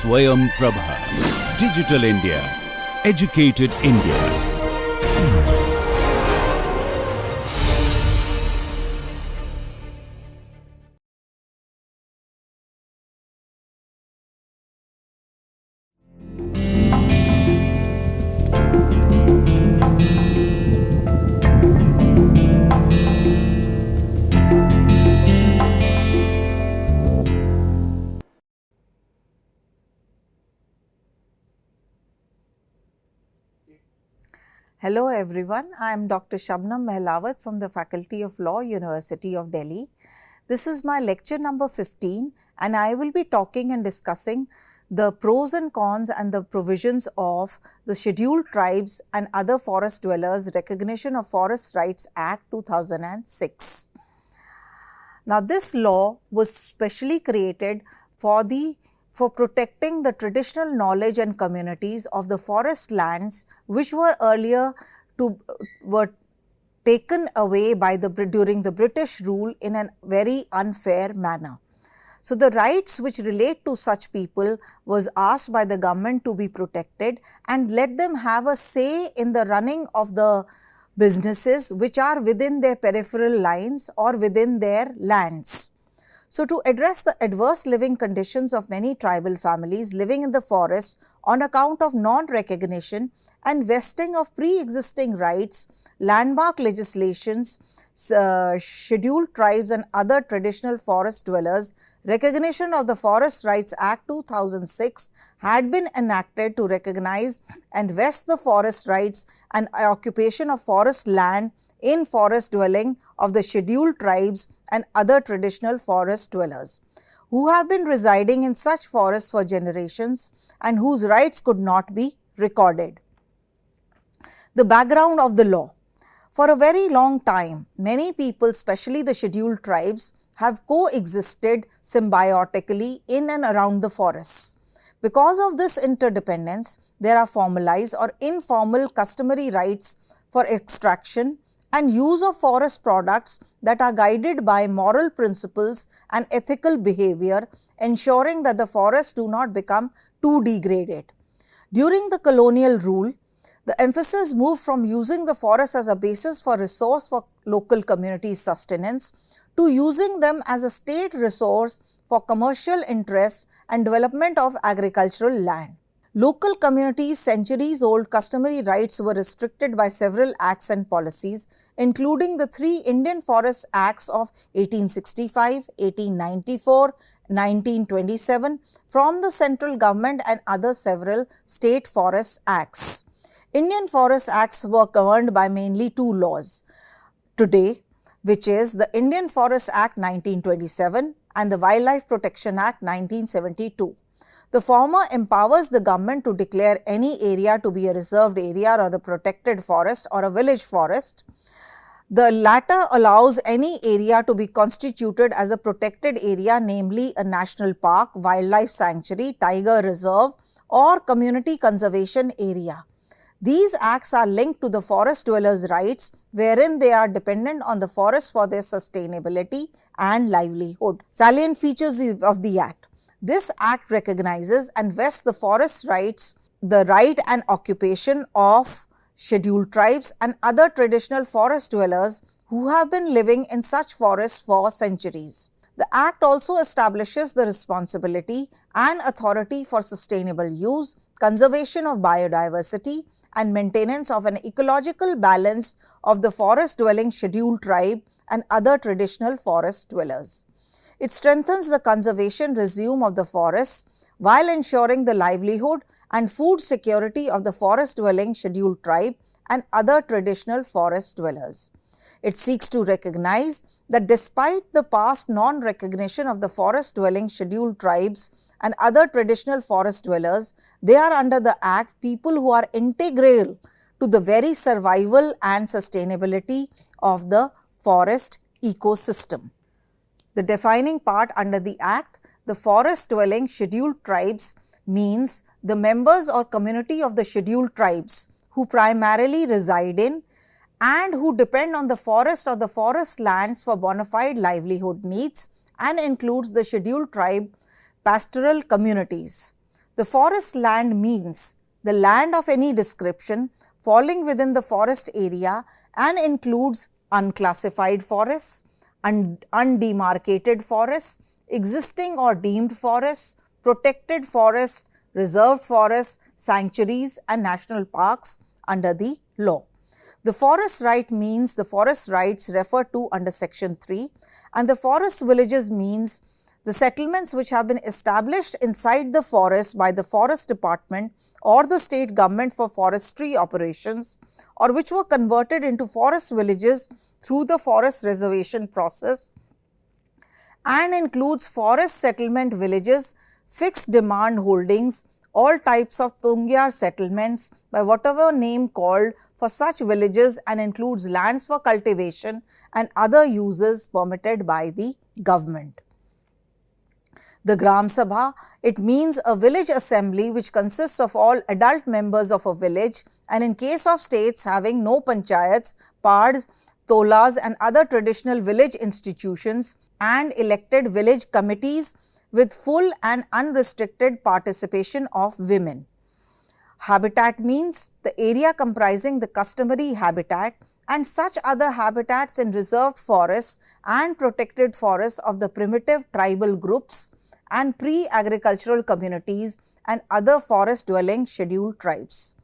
Swayam Prabha. Digital India. Educated India. Hello everyone, I am Dr. Shabnam Mehlawat from the Faculty of Law, University of Delhi. This is my lecture number 15 and I will be talking and discussing the pros and cons and the provisions of the Scheduled Tribes and Other Forest Dwellers Recognition of Forest Rights Act 2006. Now this law was specially created for protecting the traditional knowledge and communities of the forest lands which were earlier were taken away during the British rule in a very unfair manner. So the rights which relate to such people was asked by the government to be protected and let them have a say in the running of the businesses which are within their peripheral lines or within their lands. So to address the adverse living conditions of many tribal families living in the forests on account of non-recognition and vesting of pre-existing rights, landmark legislations, Scheduled Tribes and Other Traditional Forest Dwellers Recognition of the Forest Rights Act 2006 had been enacted to recognize and vest the forest rights and occupation of forest land in forest dwelling of the Scheduled Tribes and other traditional forest dwellers who have been residing in such forests for generations and whose rights could not be recorded. The background of the law. For a very long time, many people, especially the Scheduled Tribes, have coexisted symbiotically in and around the forests. Because of this interdependence, there are formalized or informal customary rights for extraction and use of forest products that are guided by moral principles and ethical behavior, ensuring that the forests do not become too degraded. During the colonial rule, the emphasis moved from using the forest as a basis for resource for local community sustenance to using them as a state resource for commercial interests and development of agricultural land. Local communities' centuries-old customary rights were restricted by several acts and policies, including the three Indian Forest Acts of 1865, 1894, 1927 from the central government and other several state forest acts. Indian Forest Acts were governed by mainly two laws today, which is the Indian Forest Act 1927 and the Wildlife Protection Act 1972. The former empowers the government to declare any area to be a reserved area or a protected forest or a village forest. The latter allows any area to be constituted as a protected area, namely a national park, wildlife sanctuary, tiger reserve or community conservation area. These acts are linked to the forest dwellers' rights, wherein they are dependent on the forest for their sustainability and livelihood. Salient features of the Act. This Act recognizes and vests the forest rights, the right and occupation of Scheduled Tribes and other traditional forest dwellers who have been living in such forests for centuries. The Act also establishes the responsibility and authority for sustainable use, conservation of biodiversity, and maintenance of an ecological balance of the forest-dwelling Scheduled Tribe and other traditional forest dwellers. It strengthens the conservation regime of the forests while ensuring the livelihood and food security of the forest-dwelling Scheduled Tribe and other traditional forest dwellers. It seeks to recognize that despite the past non-recognition of the forest-dwelling Scheduled Tribes and other traditional forest dwellers, they are under the Act people who are integral to the very survival and sustainability of the forest ecosystem. The defining part under the Act, the forest-dwelling Scheduled Tribes means the members or community of the Scheduled Tribes who primarily reside in and who depend on the forest or the forest lands for bona fide livelihood needs and includes the Scheduled Tribe pastoral communities. The forest land means the land of any description falling within the forest area and includes unclassified forests, undemarcated forests, existing or deemed forests, protected forests, reserved forests, sanctuaries and national parks under the law. The forest right means the forest rights referred to under section 3, and the forest villages means the settlements which have been established inside the forest by the forest department or the state government for forestry operations, or which were converted into forest villages through the forest reservation process, and includes forest settlement villages, fixed demand holdings, all types of Tungyar settlements by whatever name called for such villages, and includes lands for cultivation and other uses permitted by the government. The Gram Sabha, it means a village assembly which consists of all adult members of a village, and in case of states having no panchayats, pads, tolas and other traditional village institutions, and elected village committees with full and unrestricted participation of women. Habitat means the area comprising the customary habitat and such other habitats in reserved forests and protected forests of the primitive tribal groups and pre-agricultural communities and other forest-dwelling scheduled tribes.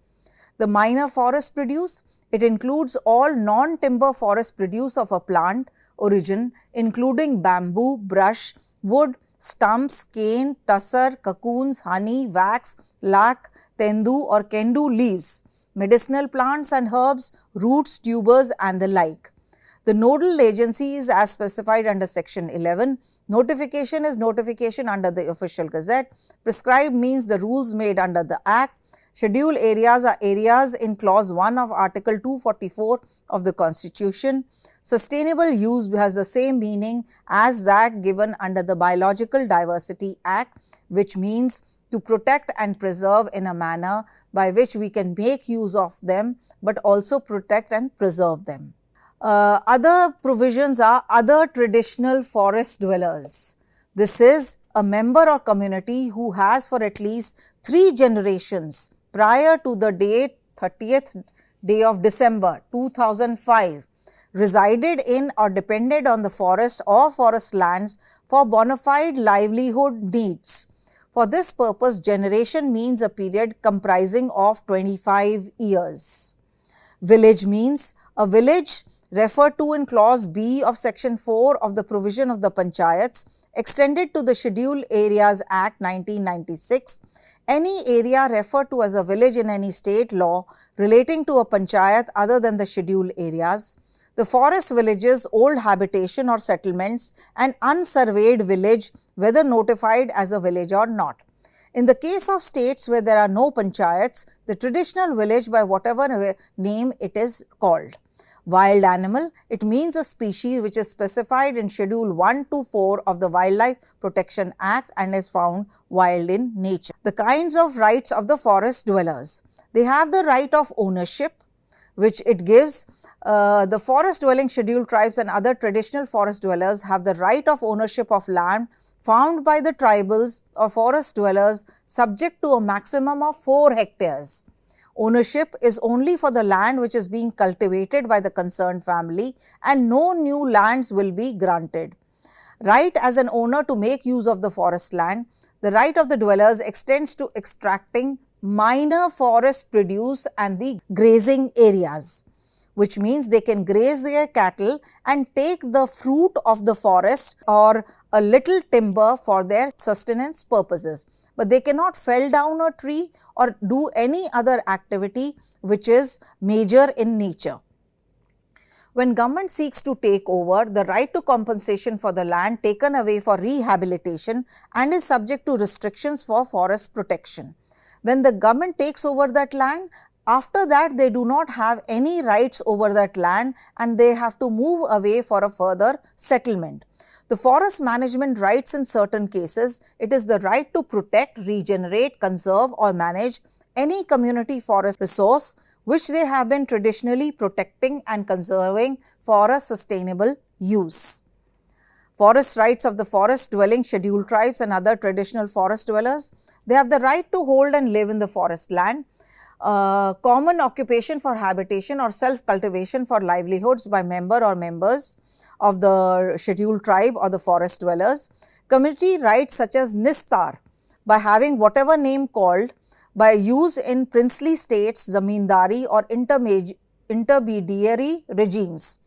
The minor forest produce, it includes all non-timber forest produce of a plant origin, including bamboo, brush, wood, stumps, cane, tussar, cocoons, honey, wax, lac, tendu or kendu leaves, medicinal plants and herbs, roots, tubers and the like. The nodal agency is as specified under section 11. Notification is notification under the official gazette. Prescribed means the rules made under the act. Scheduled areas are areas in clause 1 of article 244 of the constitution. Sustainable use has the same meaning as that given under the Biological Diversity Act, which means to protect and preserve in a manner by which we can make use of them, but also protect and preserve them. Other provisions are other traditional forest dwellers. This is a member or community who has for at least 3 generations prior to the date 30th day of December 2005 resided in or depended on the forest or forest lands for bona fide livelihood needs. For this purpose, generation means a period comprising of 25 years. Village means a village referred to in clause B of section 4 of the provision of the Panchayats extended to the Scheduled Areas Act 1996. Any area referred to as a village in any state law relating to a panchayat other than the scheduled areas, the forest villages, old habitation or settlements, and unsurveyed village, whether notified as a village or not. In the case of states where there are no panchayats, the traditional village by whatever name it is called. Wild animal, it means a species which is specified in Schedule 1 to 4 of the Wildlife Protection Act and is found wild in nature. The kinds of rights of the forest dwellers. They have the right of ownership, which it gives. The forest dwelling scheduled tribes and other traditional forest dwellers have the right of ownership of land found by the tribals or forest dwellers subject to a maximum of 4 hectares. Ownership is only for the land which is being cultivated by the concerned family, and no new lands will be granted. Right as an owner to make use of the forest land, the right of the dwellers extends to extracting minor forest produce and the grazing areas, which means they can graze their cattle and take the fruit of the forest or a little timber for their sustenance purposes. But they cannot fell down a tree or do any other activity which is major in nature. When government seeks to take over, the right to compensation for the land taken away for rehabilitation and is subject to restrictions for forest protection. When the government takes over that land, after that they do not have any rights over that land and they have to move away for a further settlement. The forest management rights in certain cases, it is the right to protect, regenerate, conserve or manage any community forest resource which they have been traditionally protecting and conserving for a sustainable use. Forest rights of the forest dwelling scheduled tribes and other traditional forest dwellers. They have the right to hold and live in the forest land. Common occupation for habitation or self-cultivation for livelihoods by member or members of the scheduled tribe or the forest dwellers. Community rights such as Nistar by having whatever name called by use in princely states, zamindari or intermediary regimes.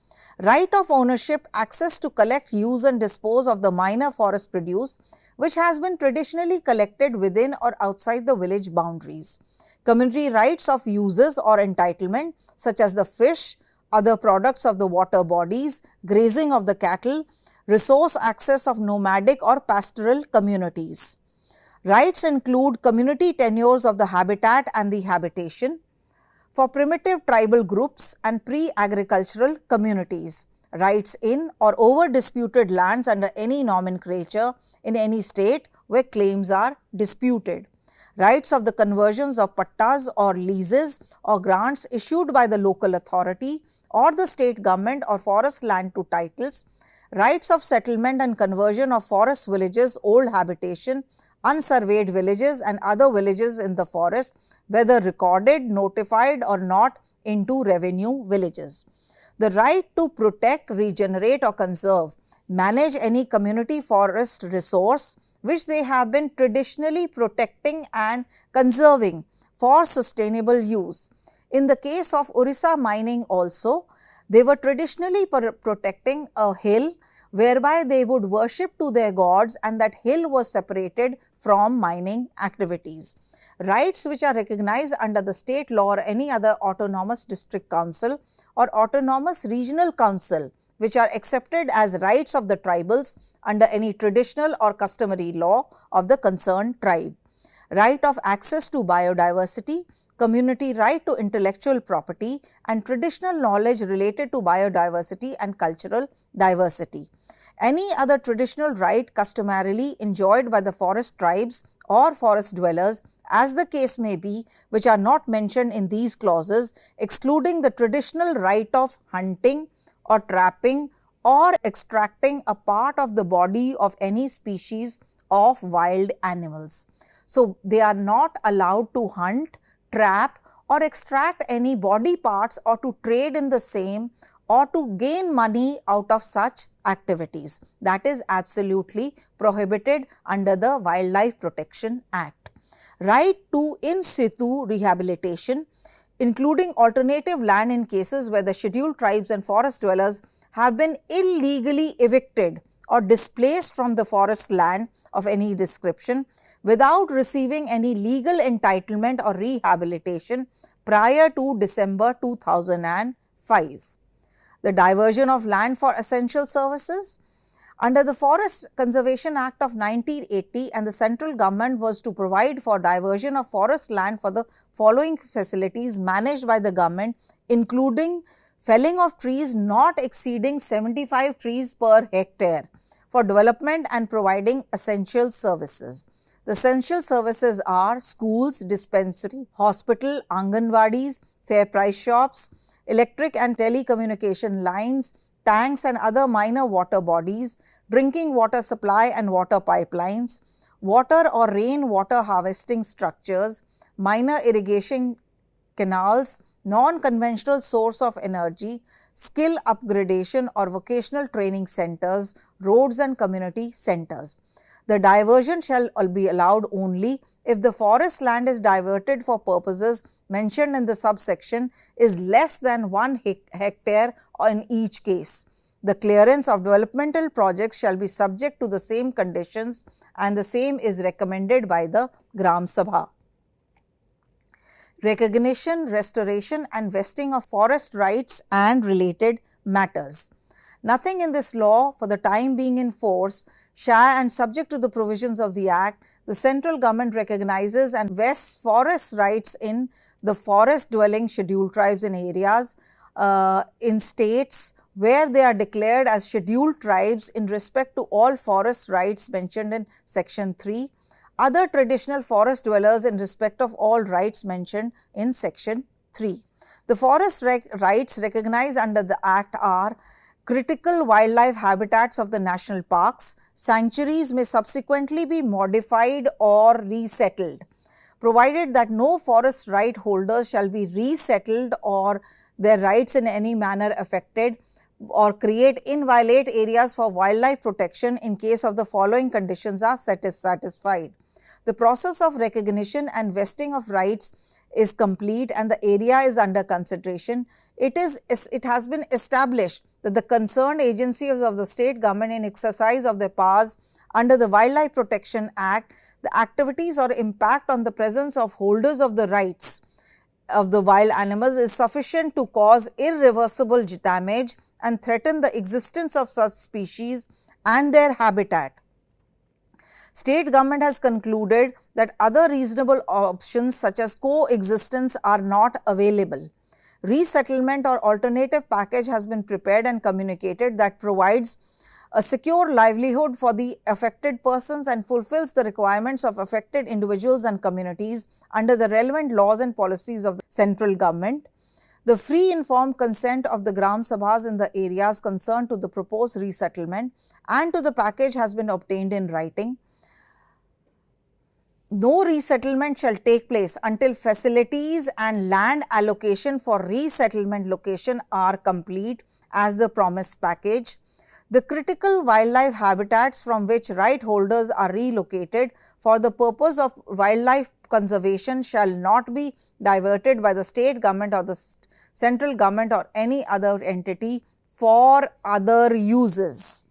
Right of ownership, access to collect, use and dispose of the minor forest produce which has been traditionally collected within or outside the village boundaries. Community rights of uses or entitlement such as the fish, other products of the water bodies, grazing of the cattle, resource access of nomadic or pastoral communities. Rights include community tenures of the habitat and the habitation for primitive tribal groups and pre-agricultural communities. Rights in or over disputed lands under any nomenclature in any state where claims are disputed. Rights of the conversions of pattas or leases or grants issued by the local authority or the state government or forest land to titles. Rights of settlement and conversion of forest villages, old habitation, unsurveyed villages and other villages in the forest, whether recorded, notified or not, into revenue villages. The right to protect, regenerate or conserve, manage any community forest resource which they have been traditionally protecting and conserving for sustainable use. In the case of Orissa mining also, they were traditionally protecting a hill whereby they would worship to their gods, and that hill was separated from mining activities. Rights which are recognized under the state law or any other autonomous district council or autonomous regional council which are accepted as rights of the tribals under any traditional or customary law of the concerned tribe. Right of access to biodiversity, community right to intellectual property and traditional knowledge related to biodiversity and cultural diversity. Any other traditional right customarily enjoyed by the forest tribes or forest dwellers, as the case may be, which are not mentioned in these clauses, excluding the traditional right of hunting or trapping or extracting a part of the body of any species of wild animals. So, they are not allowed to hunt, trap or extract any body parts or to trade in the same or to gain money out of such activities. That is absolutely prohibited under the Wildlife Protection Act. Right to in situ rehabilitation, including alternative land in cases where the scheduled tribes and forest dwellers have been illegally evicted or displaced from the forest land of any description without receiving any legal entitlement or rehabilitation prior to December 2005. The diversion of land for essential services. Under the Forest Conservation Act of 1980, and the central government was to provide for diversion of forest land for the following facilities managed by the government, including felling of trees not exceeding 75 trees per hectare for development and providing essential services. The essential services are schools, dispensary, hospital, Anganwadis, fair price shops, electric and telecommunication lines, tanks and other minor water bodies, drinking water supply and water pipelines, water or rain water harvesting structures, minor irrigation canals, non-conventional source of energy, skill upgradation or vocational training centers, roads and community centers. The diversion shall be allowed only if the forest land is diverted for purposes mentioned in the subsection is less than 1 hectare in each case. The clearance of developmental projects shall be subject to the same conditions, and the same is recommended by the Gram Sabha. Recognition, restoration and vesting of forest rights and related matters. Nothing in this law for the time being in force shall, and subject to the provisions of the Act, the central government recognizes and vests forest rights in the forest dwelling scheduled tribes in areas in states where they are declared as scheduled tribes in respect to all forest rights mentioned in section 3, other traditional forest dwellers in respect of all rights mentioned in section 3. The forest rights recognized under the Act are critical wildlife habitats of the national parks, sanctuaries may subsequently be modified or resettled, provided that no forest right holders shall be resettled or their rights in any manner affected or create inviolate areas for wildlife protection in case of the following conditions are satisfied. The process of recognition and vesting of rights is complete and the area is under consideration. It has been established that the concerned agencies of the state government in exercise of their powers under the Wildlife Protection Act, the activities or impact on the presence of holders of the rights of the wild animals is sufficient to cause irreversible damage and threaten the existence of such species and their habitat. State government has concluded that other reasonable options such as coexistence are not available. Resettlement or alternative package has been prepared and communicated that provides a secure livelihood for the affected persons and fulfills the requirements of affected individuals and communities under the relevant laws and policies of the central government. The free informed consent of the Gram Sabhas in the areas concerned to the proposed resettlement and to the package has been obtained in writing. No resettlement shall take place until facilities and land allocation for resettlement location are complete as the promised package. The critical wildlife habitats from which right holders are relocated for the purpose of wildlife conservation shall not be diverted by the state government or the central government or any other entity for other uses.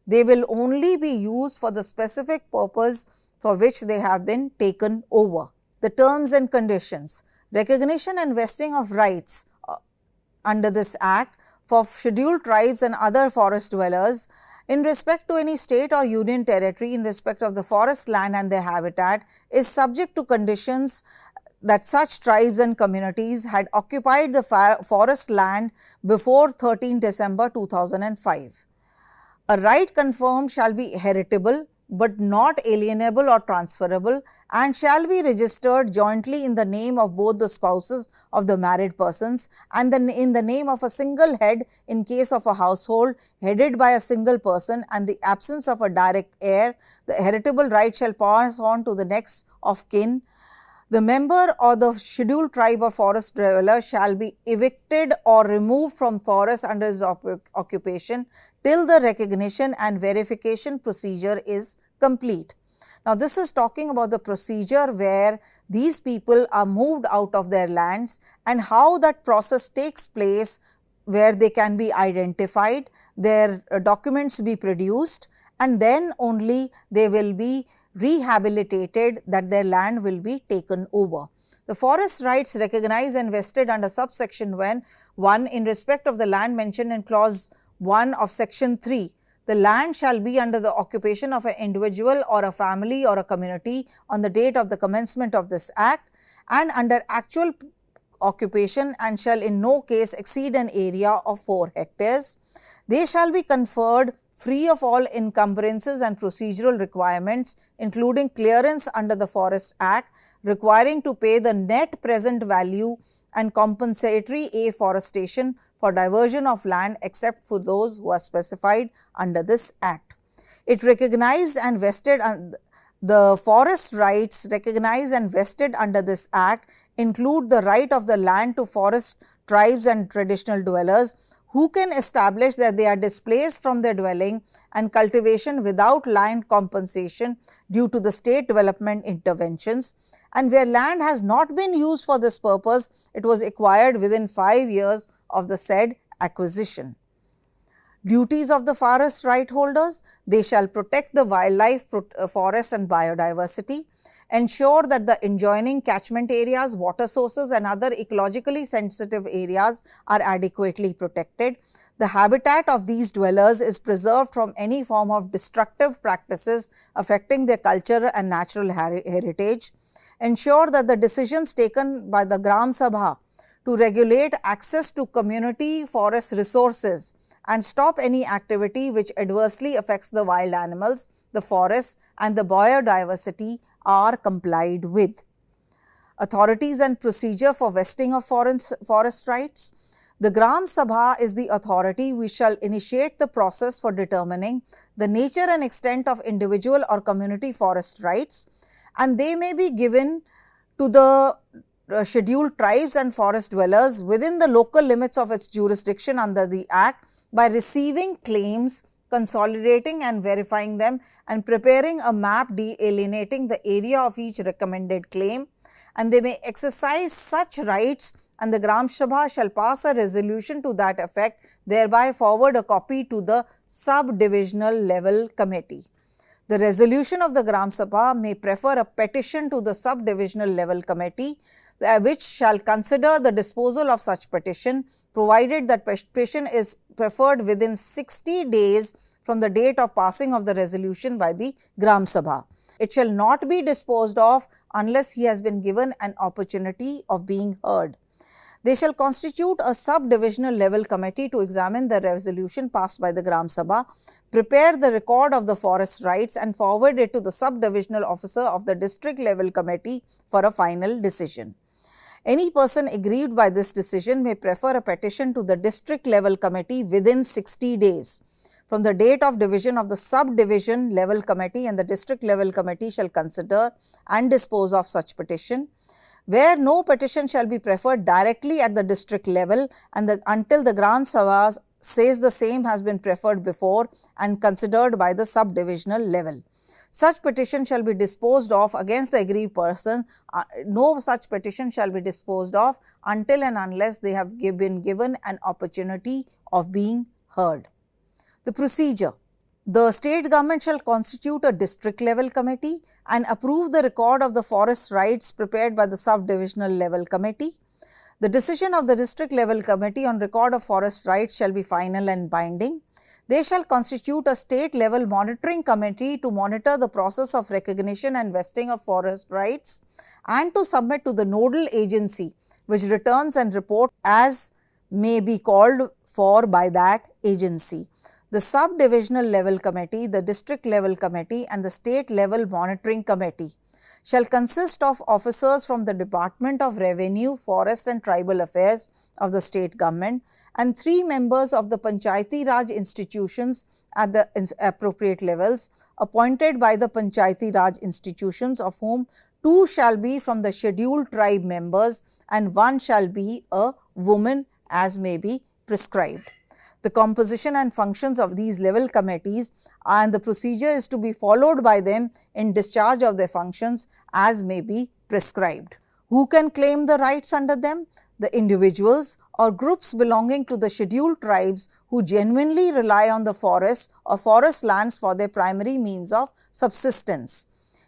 They will only be used for the specific purpose for which they have been taken over. The terms and conditions. Recognition and vesting of rights under this Act for scheduled tribes and other forest dwellers in respect to any state or union territory in respect of the forest land and their habitat is subject to conditions that such tribes and communities had occupied the forest land before 13 December 2005. A right confirmed shall be heritable but not alienable or transferable and shall be registered jointly in the name of both the spouses of the married persons and then in the name of a single head in case of a household headed by a single person and the absence of a direct heir. The heritable right shall pass on to the next of kin. The member or the scheduled tribe or forest dweller shall be evicted or removed from forest under his occupation till the recognition and verification procedure is complete. Now, this is talking about the procedure where these people are moved out of their lands and how that process takes place, where they can be identified, their documents be produced, and then only they will be rehabilitated, that their land will be taken over. The forest rights recognized and vested under subsection 1 in respect of the land mentioned in clause 1 of section 3. The land shall be under the occupation of an individual or a family or a community on the date of the commencement of this Act and under actual occupation and shall in no case exceed an area of 4 hectares. They shall be conferred free of all encumbrances and procedural requirements, including clearance under the Forest Act, requiring to pay the net present value and compensatory afforestation for diversion of land except for those who are specified under this Act. It recognized and vested the forest rights recognized and vested under this Act include the right of the land to forest tribes and traditional dwellers who can establish that they are displaced from their dwelling and cultivation without land compensation due to the state development interventions, and where land has not been used for this purpose, it was acquired within 5 years of the said acquisition. Duties of the forest right holders: they shall protect the wildlife, forest and biodiversity, ensure that the adjoining catchment areas, water sources and other ecologically sensitive areas are adequately protected. The habitat of these dwellers is preserved from any form of destructive practices affecting their culture and natural heritage. Ensure that the decisions taken by the Gram Sabha to regulate access to community forest resources and stop any activity which adversely affects the wild animals, the forests and the biodiversity are complied with. Authorities and procedure for vesting of forest rights. The Gram Sabha is the authority which shall initiate the process for determining the nature and extent of individual or community forest rights, and they may be given to the scheduled tribes and forest dwellers within the local limits of its jurisdiction under the Act by receiving claims, consolidating and verifying them, and preparing a map delineating the area of each recommended claim, and they may exercise such rights, and the Gram Sabha shall pass a resolution to that effect, thereby forward a copy to the sub-divisional level committee. The resolution of the Gram Sabha may prefer a petition to the sub-divisional level committee, which shall consider the disposal of such petition, provided that petition is preferred within 60 days from the date of passing of the resolution by the Gram Sabha. It shall not be disposed of unless he has been given an opportunity of being heard. They shall constitute a sub-divisional level committee to examine the resolution passed by the Gram Sabha, prepare the record of the forest rights, and forward it to the sub-divisional officer of the district level committee for a final decision. Any person aggrieved by this decision may prefer a petition to the district level committee within 60 days from the date of division of the sub-division level committee, and the district level committee shall consider and dispose of such petition. Where no petition shall be preferred directly at the district level and until the Gram Sabha says the same has been preferred before and considered by the sub-divisional level. Such petition shall be disposed of against the aggrieved person. No such petition shall be disposed of until and unless they have been given an opportunity of being heard. The procedure. The state government shall constitute a district level committee and approve the record of the forest rights prepared by the sub-divisional level committee. The decision of the district level committee on record of forest rights shall be final and binding. They shall constitute a state level monitoring committee to monitor the process of recognition and vesting of forest rights and to submit to the nodal agency which returns and report as may be called for by that agency. The sub-divisional level committee, the district level committee, and the state level monitoring committee shall consist of officers from the Department of Revenue, Forest and Tribal Affairs of the state government and 3 members of the Panchayati Raj institutions at the appropriate levels appointed by the Panchayati Raj institutions, of whom 2 shall be from the scheduled tribe members and 1 shall be a woman as may be prescribed. The composition and functions of these level committees and the procedure is to be followed by them in discharge of their functions as may be prescribed. Who can claim the rights under them? The individuals or groups belonging to the scheduled tribes who genuinely rely on the forests or forest lands for their primary means of subsistence.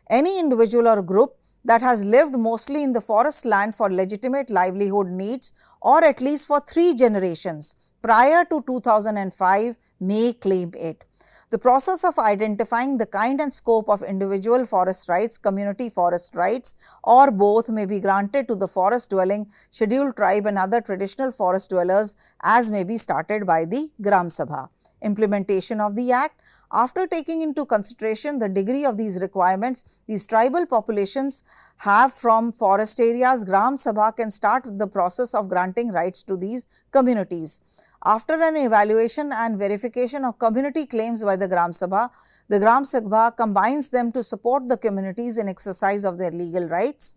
Any individual or group that has lived mostly in the forest land for legitimate livelihood needs or at least for 3 generations prior to 2005 may claim it. The process of identifying the kind and scope of individual forest rights, community forest rights, or both may be granted to the forest dwelling, scheduled tribe and other traditional forest dwellers as may be started by the Gram Sabha. Implementation of the Act. After taking into consideration the degree of these requirements these tribal populations have from forest areas, Gram Sabha can start the process of granting rights to these communities. After an evaluation and verification of community claims by the Gram Sabha combines them to support the communities in exercise of their legal rights.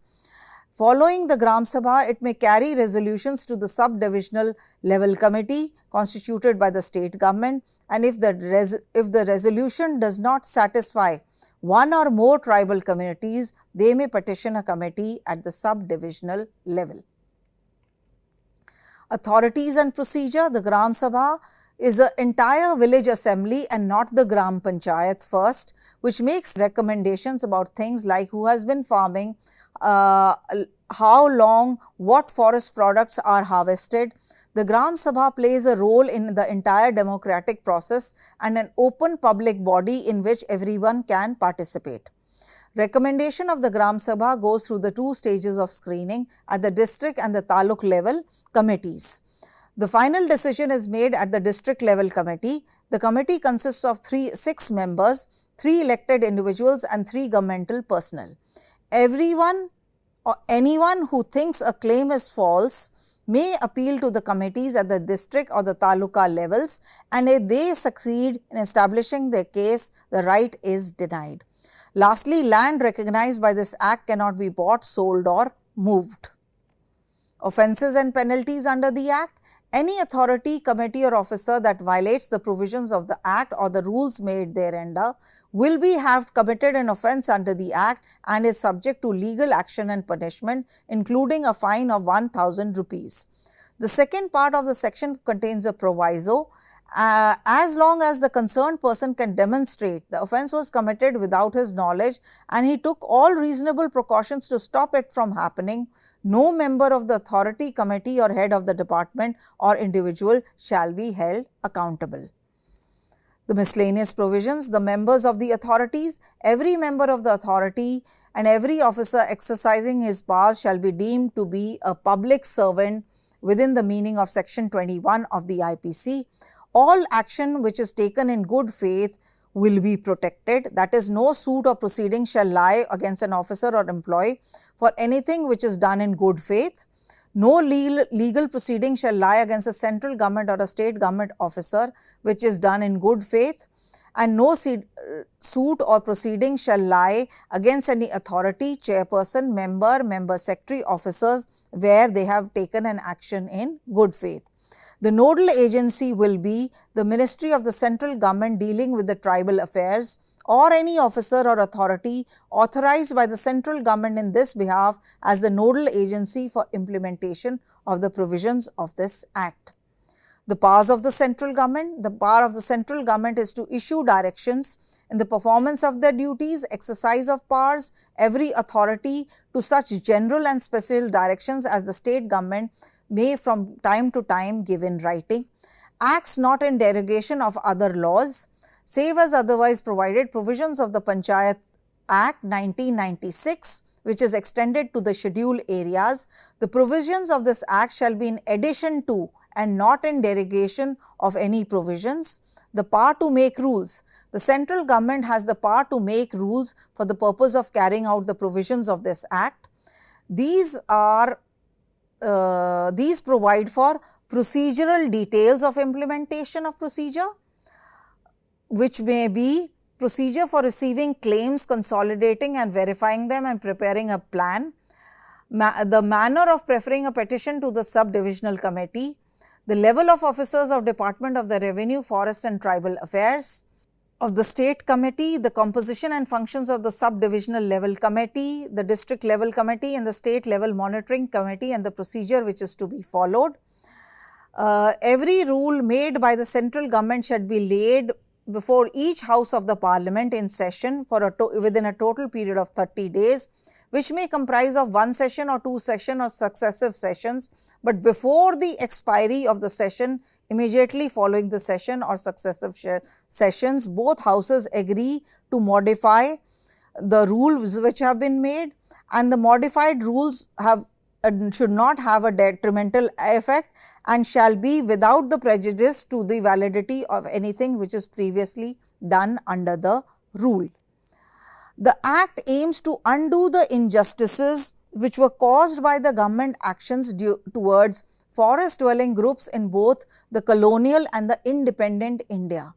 Following the Gram Sabha, it may carry resolutions to the sub-divisional level committee constituted by the state government, and if the resolution does not satisfy 1 or more tribal communities, they may petition a committee at the sub-divisional level. Authorities and procedure. The Gram Sabha is an entire village assembly and not the Gram Panchayat first, which makes recommendations about things like who has been farming, how long, what forest products are harvested. The Gram Sabha plays a role in the entire democratic process and an open public body in which everyone can participate. Recommendation of the Gram Sabha goes through the 2 stages of screening at the district and the taluk level committees. The final decision is made at the district level committee. The committee consists of 6 members, 3 elected individuals and 3 governmental personnel. Everyone or anyone who thinks a claim is false may appeal to the committees at the district or the taluka levels, and if they succeed in establishing their case, the right is denied. Lastly, land recognized by this Act cannot be bought, sold or moved. Offences and penalties under the Act. Any authority, committee or officer that violates the provisions of the Act or the rules made thereunder will have committed an offence under the Act and is subject to legal action and punishment, including a fine of 1,000 rupees. The second part of the section contains a proviso. As long as the concerned person can demonstrate the offence was committed without his knowledge and he took all reasonable precautions to stop it from happening, no member of the authority, committee or head of the department or individual shall be held accountable. The miscellaneous provisions. The members of the authorities. Every member of the authority and every officer exercising his powers shall be deemed to be a public servant within the meaning of section 21 of the IPC. All action which is taken in good faith will be protected. That is, no suit or proceeding shall lie against an officer or employee for anything which is done in good faith. No legal proceeding shall lie against a central government or a state government officer which is done in good faith, and no suit or proceeding shall lie against any authority, chairperson, member secretary, officers where they have taken an action in good faith. The nodal agency will be the Ministry of the Central Government dealing with the tribal affairs, or any officer or authority authorized by the central government in this behalf as the nodal agency for implementation of the provisions of this Act. The powers of the central government. The power of the central government is to issue directions in the performance of their duties, exercise of powers, every authority to such general and special directions as the state government may from time to time give in writing. Acts not in derogation of other laws, save as otherwise provided. Provisions of the Panchayat Act 1996, which is extended to the scheduled areas. The provisions of this Act shall be in addition to and not in derogation of any provisions. The power to make rules. The central government has the power to make rules for the purpose of carrying out the provisions of this Act. These provide for procedural details of implementation of procedure, which may be procedure for receiving claims, consolidating and verifying them and preparing a plan, the manner of preferring a petition to the sub-divisional committee, the level of officers of Department of the Revenue, Forest and Tribal Affairs, of the State Committee, the composition and functions of the sub-divisional level committee, the district level committee and the state level monitoring committee, and the procedure which is to be followed. Every rule made by the central government should be laid before each house of the parliament in session for within a total period of 30 days, which may comprise of one session or two sessions or successive sessions, but before the expiry of the session, immediately following the session or successive sessions, both houses agree to modify the rules which have been made, and the modified rules should not have a detrimental effect and shall be without the prejudice to the validity of anything which is previously done under the rule. The Act aims to undo the injustices which were caused by the government actions towards forest dwelling groups in both the colonial and the independent India.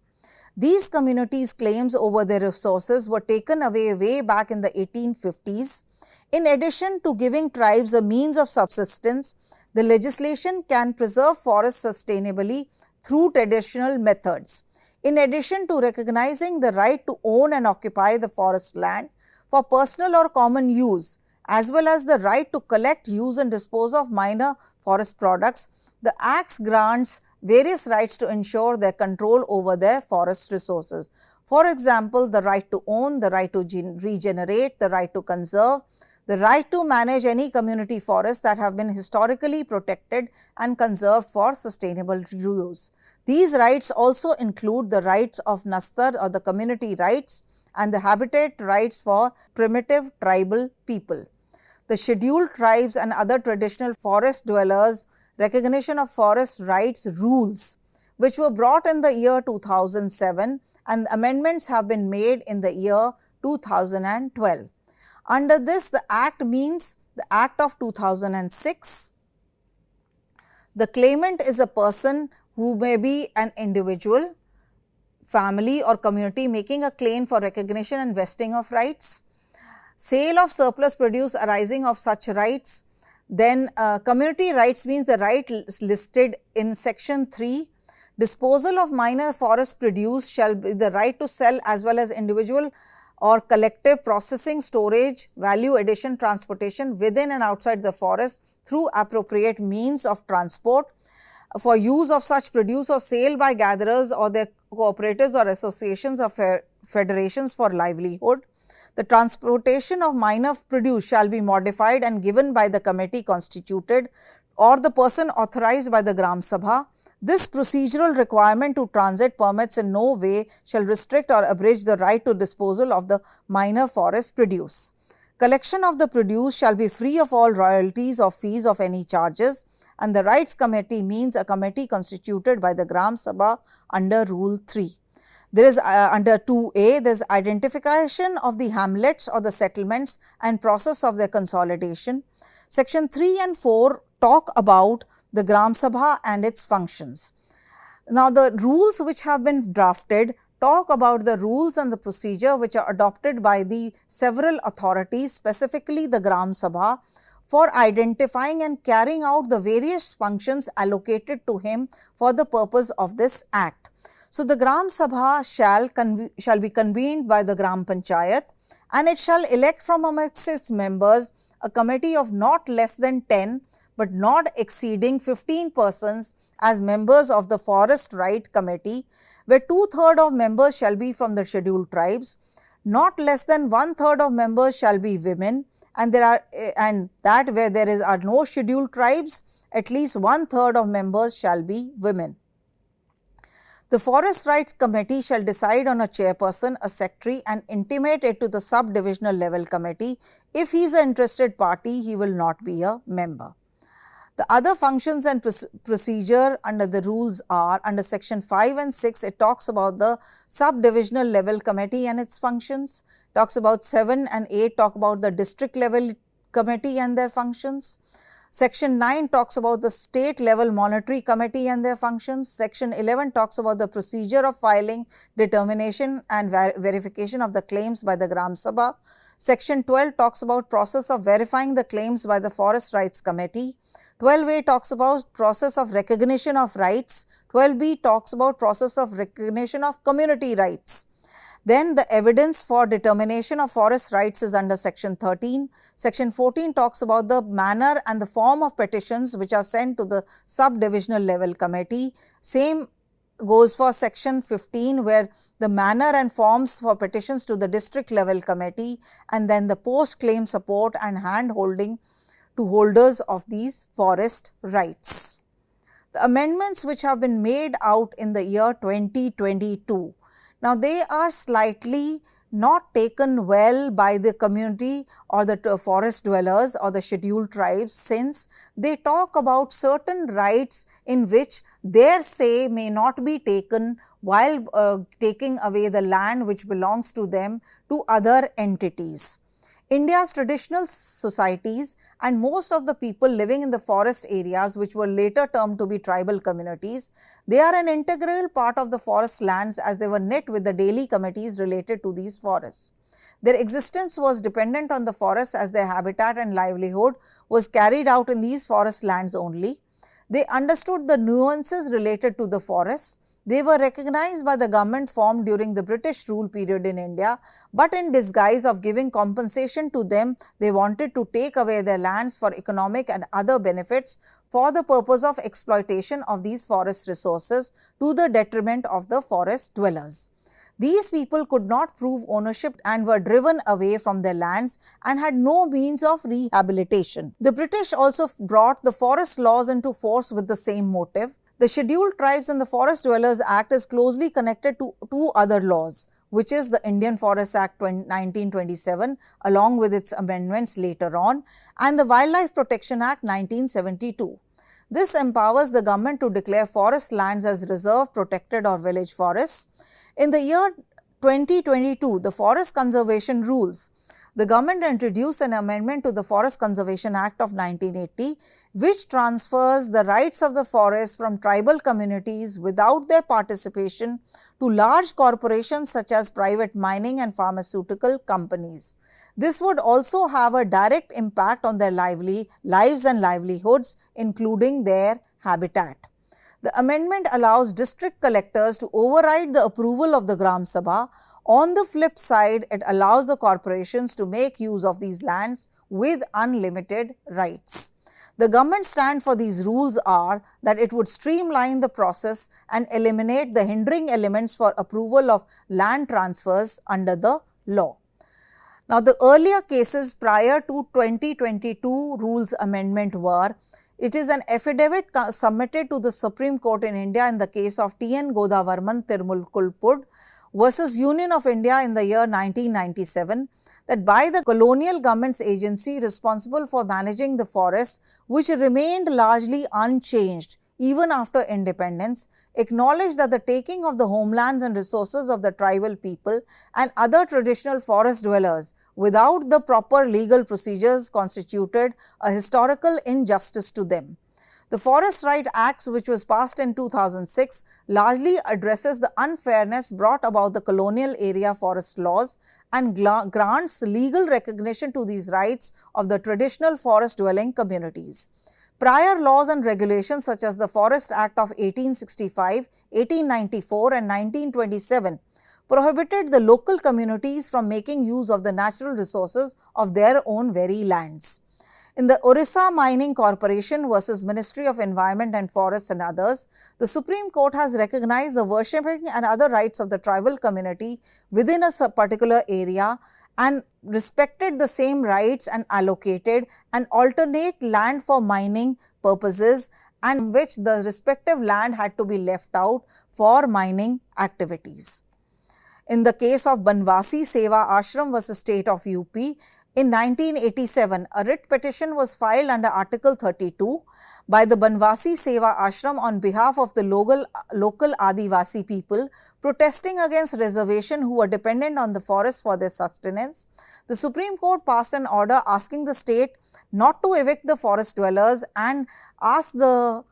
These communities' claims over their resources were taken away way back in the 1850s. In addition to giving tribes a means of subsistence, the legislation can preserve forests sustainably through traditional methods. In addition to recognizing the right to own and occupy the forest land for personal or common use, as well as the right to collect, use and dispose of minor forest products, the Act grants various rights to ensure their control over their forest resources. For example, the right to own, the right to regenerate, the right to conserve, the right to manage any community forests that have been historically protected and conserved for sustainable use. These rights also include the rights of Nastar or the community rights and the habitat rights for primitive tribal people. The scheduled tribes and other traditional forest dwellers recognition of forest rights rules, which were brought in the year 2007 and amendments have been made in the year 2012. Under this, the Act means the Act of 2006, The claimant is a person who may be an individual, family or community making a claim for recognition and vesting of rights. Sale of surplus produce arising of such rights. Then community rights means the right listed in section 3. Disposal of minor forest produce shall be the right to sell as well as individual or collective processing, storage, value addition, transportation within and outside the forest through appropriate means of transport for use of such produce or sale by gatherers or their cooperatives or associations or federations for livelihood. The transportation of minor produce shall be modified and given by the committee constituted or the person authorized by the Gram Sabha. This procedural requirement to transit permits in no way shall restrict or abridge the right to disposal of the minor forest produce. Collection of the produce shall be free of all royalties or fees of any charges, and the rights committee means a committee constituted by the Gram Sabha under Rule 3. There is under 2A, there is identification of the hamlets or the settlements and process of their consolidation. Section 3 and 4 talk about the Gram Sabha and its functions. Now, the rules which have been drafted talk about the rules and the procedure which are adopted by the several authorities, specifically the Gram Sabha, for identifying and carrying out the various functions allocated to him for the purpose of this act. So, the Gram Sabha shall be convened by the Gram Panchayat, and it shall elect from amongst its members a committee of not less than 10 but not exceeding 15 persons as members of the Forest Right Committee, where 2/3 of members shall be from the scheduled tribes, not less than 1/3 of members shall be women, and that where there are no scheduled tribes, at least 1/3 of members shall be women. The Forest Rights Committee shall decide on a chairperson, a secretary, and intimate it to the sub-divisional level committee. If he is an interested party, he will not be a member. The other functions and procedure under the rules are under section 5 and 6, it talks about the sub-divisional level committee and its functions, talks about 7 and 8 talk about the district level committee and their functions. Section 9 talks about the state level monetary committee and their functions. Section 11 talks about the procedure of filing, determination and verification of the claims by the Gram Sabha. Section 12 talks about process of verifying the claims by the Forest Rights Committee. 12A talks about process of recognition of rights. 12B talks about process of recognition of community rights. Then the evidence for determination of forest rights is under section 13. Section 14 talks about the manner and the form of petitions which are sent to the sub-divisional level committee. Same goes for section 15, where the manner and forms for petitions to the district level committee, and then the post-claim support and hand-holding to holders of these forest rights. The amendments which have been made out in the year 2022, now they are slightly not taken well by the community or the forest dwellers or the scheduled tribes, since they talk about certain rights in which their say may not be taken while taking away the land which belongs to them to other entities. India's traditional societies and most of the people living in the forest areas, which were later termed to be tribal communities, they are an integral part of the forest lands as they were knit with the daily committees related to these forests. Their existence was dependent on the forests as their habitat and livelihood was carried out in these forest lands only. They understood the nuances related to the forests. They were recognized by the government formed during the British rule period in India, but in disguise of giving compensation to them, they wanted to take away their lands for economic and other benefits for the purpose of exploitation of these forest resources to the detriment of the forest dwellers. These people could not prove ownership and were driven away from their lands and had no means of rehabilitation. The British also brought the forest laws into force with the same motive. The Scheduled Tribes and the Forest Dwellers Act is closely connected to two other laws, which is the Indian Forest Act 1927 along with its amendments later on, and the Wildlife Protection Act 1972. This empowers the government to declare forest lands as reserve, protected or village forests. In the year 2022, the forest conservation rules the government introduced an amendment to the Forest Conservation Act of 1980, which transfers the rights of the forest from tribal communities without their participation to large corporations such as private mining and pharmaceutical companies. This would also have a direct impact on their lives and livelihoods, including their habitat. The amendment allows district collectors to override the approval of the Gram Sabha. On the flip side, it allows the corporations to make use of these lands with unlimited rights. The government stand for these rules are that it would streamline the process and eliminate the hindering elements for approval of land transfers under the law. Now, the earlier cases prior to 2022 rules amendment were, it is an affidavit submitted to the Supreme Court in India in the case of T.N. Godavarman Tirumkulpud versus Union of India in the year 1997, that by the colonial government's agency responsible for managing the forests, which remained largely unchanged even after independence, acknowledged that the taking of the homelands and resources of the tribal people and other traditional forest dwellers without the proper legal procedures constituted a historical injustice to them. The Forest Right Act, which was passed in 2006, largely addresses the unfairness brought about the colonial area forest laws and grants legal recognition to these rights of the traditional forest dwelling communities. Prior laws and regulations such as the Forest Act of 1865, 1894 and 1927 prohibited the local communities from making use of the natural resources of their own very lands. In the Orissa Mining Corporation versus Ministry of Environment and Forests and others, the Supreme Court has recognized the worshipping and other rights of the tribal community within a particular area and respected the same rights and allocated an alternate land for mining purposes, and which the respective land had to be left out for mining activities. In the case of Banvasi Seva Ashram versus State of UP, in 1987, a writ petition was filed under Article 32 by the Banvasi Seva Ashram on behalf of the local Adivasi people protesting against reservation who were dependent on the forest for their sustenance. The Supreme Court passed an order asking the state not to evict the forest dwellers and asked the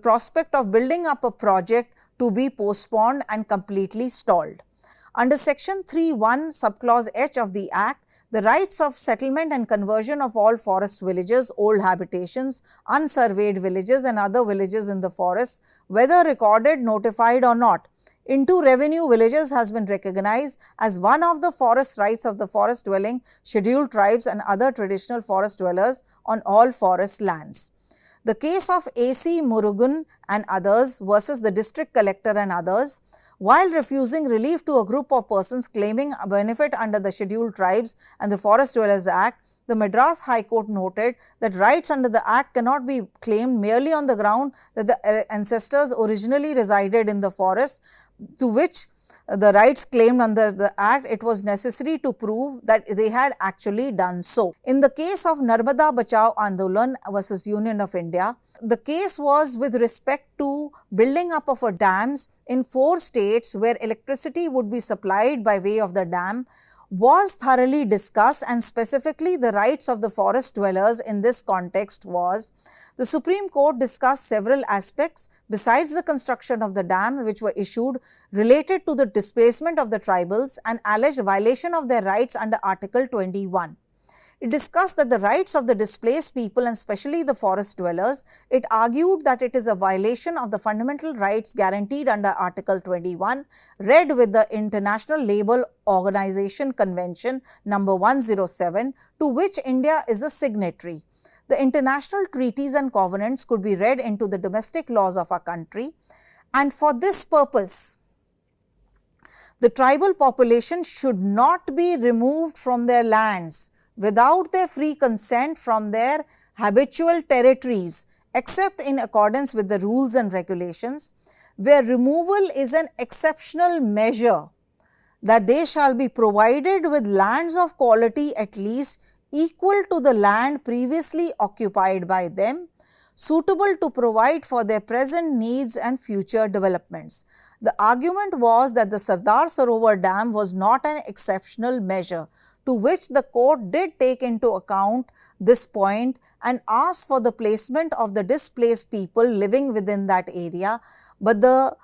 prospect of building up a project to be postponed and completely stalled. Under Section 3(1) subclause H of the Act, the rights of settlement and conversion of all forest villages, old habitations, unsurveyed villages and other villages in the forest, whether recorded, notified or not, into revenue villages has been recognized as one of the forest rights of the forest dwelling scheduled tribes and other traditional forest dwellers on all forest lands. The case of A.C. Murugan and others versus the district collector and others, while refusing relief to a group of persons claiming a benefit under the Scheduled Tribes and the Forest Dwellers Act, the Madras High Court noted that rights under the Act cannot be claimed merely on the ground that the ancestors originally resided in the forest, to which the rights claimed under the Act, it was necessary to prove that they had actually done so. In the case of Narmada Bachao Andolan versus Union of India, the case was with respect to building up of dams in 4 states where electricity would be supplied by way of the dam, was thoroughly discussed, and specifically the rights of the forest dwellers in this context was. The Supreme Court discussed several aspects besides the construction of the dam which were issued related to the displacement of the tribals and alleged violation of their rights under Article 21. It discussed that the rights of the displaced people and especially the forest dwellers, it argued that it is a violation of the fundamental rights guaranteed under Article 21, read with the International Labour Organization Convention number 107, to which India is a signatory. The international treaties and covenants could be read into the domestic laws of our country, and for this purpose, the tribal population should not be removed from their lands without their free consent from their habitual territories, except in accordance with the rules and regulations, where removal is an exceptional measure, that they shall be provided with lands of quality at least equal to the land previously occupied by them, suitable to provide for their present needs and future developments. The argument was that the Sardar Sarovar Dam was not an exceptional measure, to which the court did take into account this point and asked for the placement of the displaced people living within that area, but the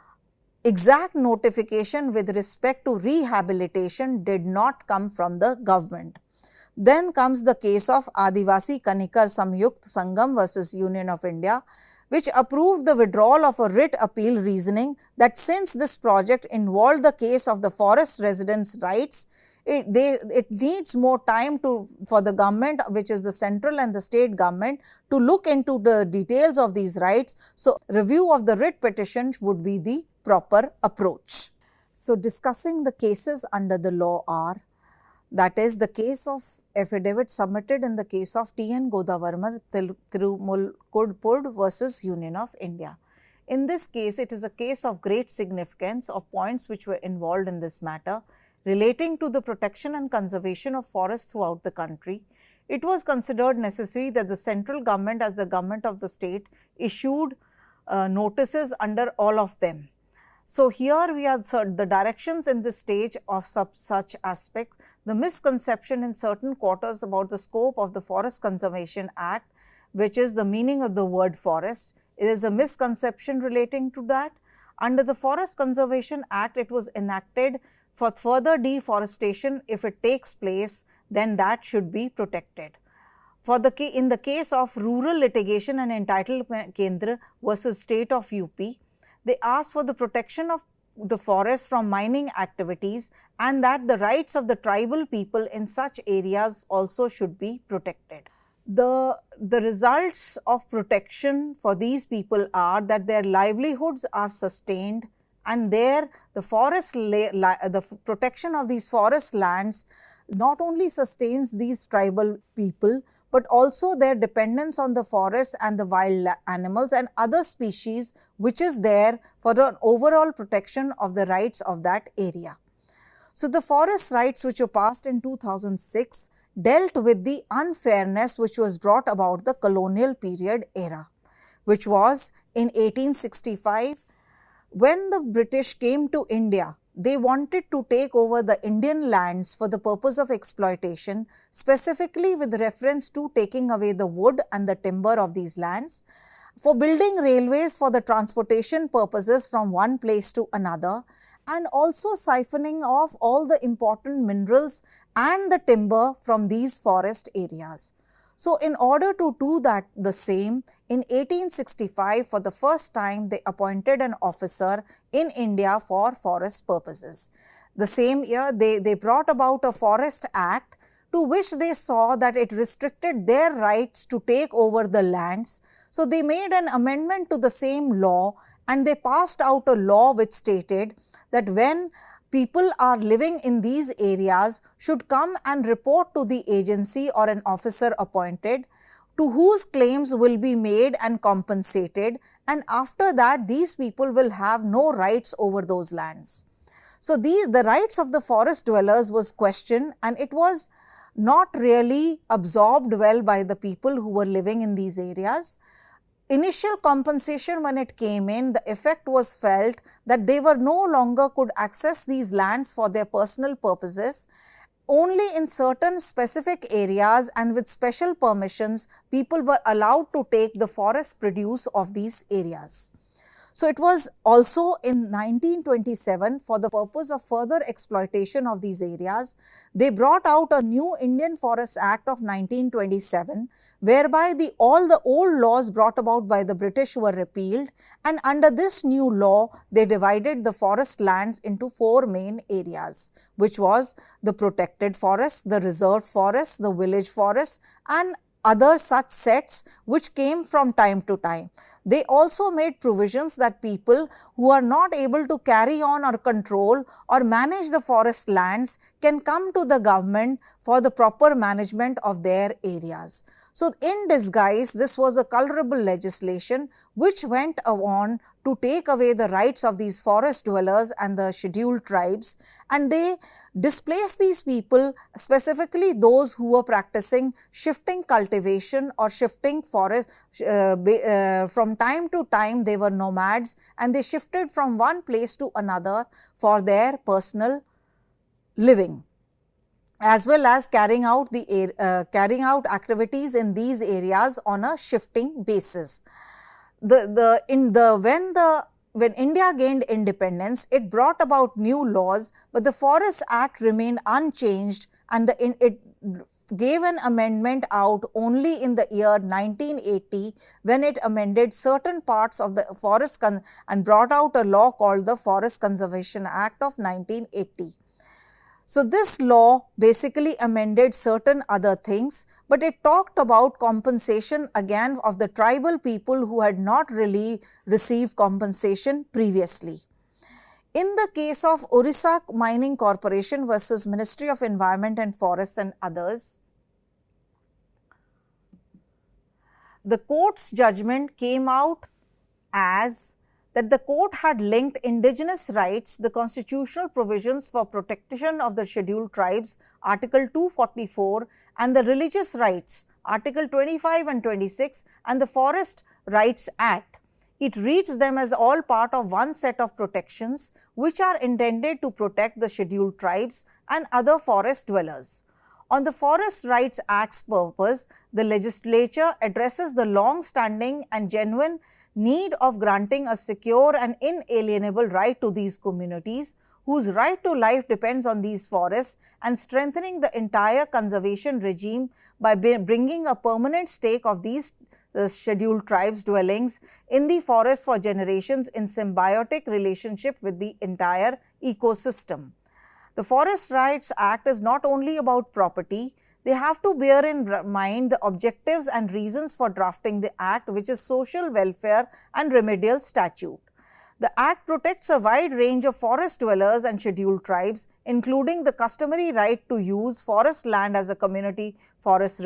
exact notification with respect to rehabilitation did not come from the government. Then comes the case of Adivasi Kanikar Samyukt Sangam versus Union of India, which approved the withdrawal of a writ appeal, reasoning that since this project involved the case of the forest residents' rights, it needs more time for the government, which is the central and the state government, to look into the details of these rights. So, review of the writ petition would be the proper approach. So, discussing the cases under the law are, that is the case of affidavit submitted in the case of T.N. Godavarman Tirumulkudpur versus Union of India. In this case, it is a case of great significance of points which were involved in this matter relating to the protection and conservation of forests throughout the country. It was considered necessary that the central government, as the government of the state, issued notices under all of them. So, here we are the directions in this stage of such aspects. The misconception in certain quarters about the scope of the Forest Conservation Act, which is the meaning of the word forest. It is a misconception relating to that. Under the Forest Conservation Act, it was enacted for further deforestation. If it takes place, then that should be protected. In the case of Rural Litigation and Entitlement Kendra versus State of UP, they asked for the protection of the forest from mining activities and that the rights of the tribal people in such areas also should be protected. The results of protection for these people are that their livelihoods are sustained, and the protection of these forest lands not only sustains these tribal people, but also their dependence on the forest and the wild animals and other species which is there for the overall protection of the rights of that area. So, the forest rights which were passed in 2006 dealt with the unfairness which was brought about the colonial period era, which was in 1865 when the British came to India. They wanted to take over the Indian lands for the purpose of exploitation, specifically with reference to taking away the wood and the timber of these lands, for building railways for the transportation purposes from one place to another, and also siphoning off all the important minerals and the timber from these forest areas. So, in order to do the same, in 1865, for the first time, they appointed an officer in India for forest purposes. The same year, they brought about a Forest Act, to which they saw that it restricted their rights to take over the lands. So, they made an amendment to the same law, and they passed out a law which stated that when people are living in these areas should come and report to the agency or an officer appointed, to whose claims will be made and compensated, and after that these people will have no rights over those lands. So, the rights of the forest dwellers was questioned, and it was not really absorbed well by the people who were living in these areas. Initial compensation, when it came in, the effect was felt that they were no longer could access these lands for their personal purposes. Only in certain specific areas and with special permissions, people were allowed to take the forest produce of these areas. So, it was also in 1927, for the purpose of further exploitation of these areas, they brought out a new Indian Forest Act of 1927, whereby all the old laws brought about by the British were repealed, and under this new law, they divided the forest lands into 4 main areas, which was the protected forest, the reserved forest, the village forest, and other such sets which came from time to time. They also made provisions that people who are not able to carry on or control or manage the forest lands can come to the government for the proper management of their areas. So, in disguise, this was a culpable legislation which went on to take away the rights of these forest dwellers and the scheduled tribes, and they displaced these people, specifically those who were practicing shifting cultivation or shifting forest. From time to time they were nomads, and they shifted from one place to another for their personal living, as well as carrying out activities in these areas on a shifting basis. When India gained independence, it brought about new laws, but the Forest Act remained unchanged, and it gave an amendment out only in the year 1980, when it amended certain parts of the forest and brought out a law called the Forest Conservation Act of 1980. So this law basically amended certain other things, but it talked about compensation again of the tribal people who had not really received compensation previously. In the case of Orissa Mining Corporation versus Ministry of Environment and Forests and others, the court's judgment came out as that the court had linked indigenous rights, the constitutional provisions for protection of the scheduled tribes, Article 244, and the religious rights, Article 25 and 26, and the Forest Rights Act. It reads them as all part of one set of protections which are intended to protect the scheduled tribes and other forest dwellers. On the Forest Rights Act's purpose, the legislature addresses the long-standing and genuine need of granting a secure and inalienable right to these communities, whose right to life depends on these forests, and strengthening the entire conservation regime by bringing a permanent stake of these scheduled tribes' dwellings in the forest for generations in symbiotic relationship with the entire ecosystem. The Forest Rights Act is not only about property. They have to bear in mind the objectives and reasons for drafting the Act, which is social welfare and remedial statute. The Act protects a wide range of forest dwellers and scheduled tribes, including the customary right to use forest land as a community forest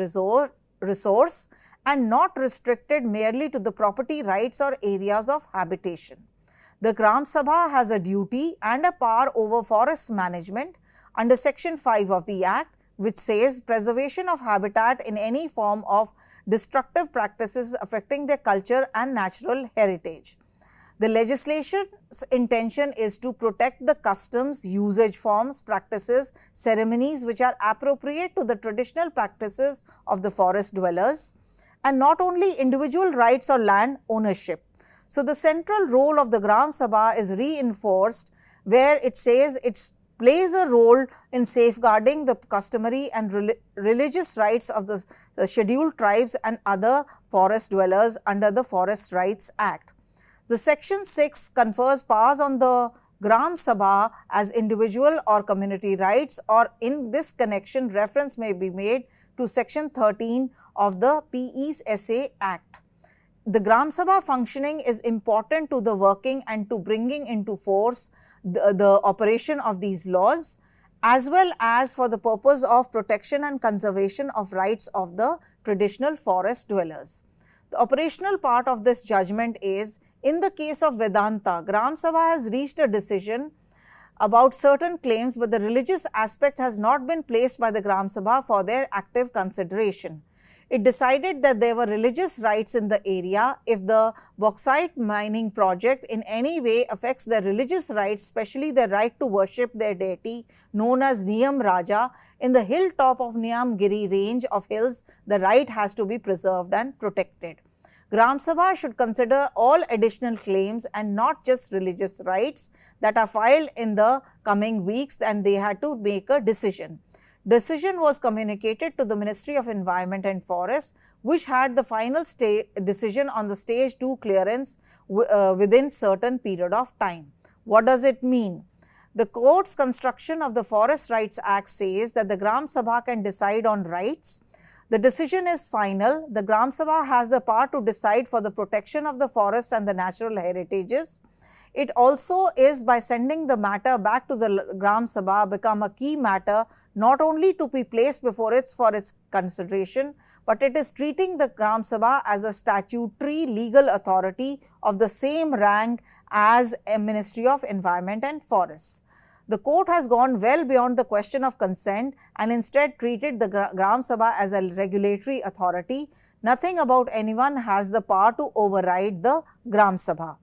resource, and not restricted merely to the property rights or areas of habitation. The Gram Sabha has a duty and a power over forest management under Section 5 of the Act, which says preservation of habitat in any form of destructive practices affecting their culture and natural heritage. The legislation's intention is to protect the customs, usage forms, practices, ceremonies which are appropriate to the traditional practices of the forest dwellers, and not only individual rights or land ownership. So the central role of the Gram Sabha is reinforced, where it says it plays a role in safeguarding the customary and religious rights of the scheduled tribes and other forest dwellers under the Forest Rights Act. The Section 6 confers powers on the Gram Sabha as individual or community rights, or in this connection reference may be made to Section 13 of the PESA Act. The Gram Sabha functioning is important to the working and to bringing into force the operation of these laws, as well as for the purpose of protection and conservation of rights of the traditional forest dwellers. The operational part of this judgment is, in the case of Vedanta, Gram Sabha has reached a decision about certain claims, but the religious aspect has not been placed by the Gram Sabha for their active consideration. It decided that there were religious rights in the area if the bauxite mining project in any way affects their religious rights, especially their right to worship their deity known as Niyam Raja in the hilltop of Niyamgiri range of hills. The right has to be preserved and protected. Gram Sabha should consider all additional claims and not just religious rights that are filed in the coming weeks, and they had to make a decision. Decision was communicated to the Ministry of Environment and Forests, which had the final decision on the stage 2 clearance within certain period of time. What does it mean? The court's construction of the Forest Rights Act says that the Gram Sabha can decide on rights. The decision is final. The Gram Sabha has the power to decide for the protection of the forests and the natural heritages. it also is, by sending the matter back to the Gram Sabha, become a key matter not only to be placed before it for its consideration, but it is treating the Gram Sabha as a statutory legal authority of the same rank as a Ministry of Environment and Forests. The court has gone well beyond the question of consent and instead treated the Gram Sabha as a regulatory authority. Nothing about anyone has the power to override the Gram Sabha.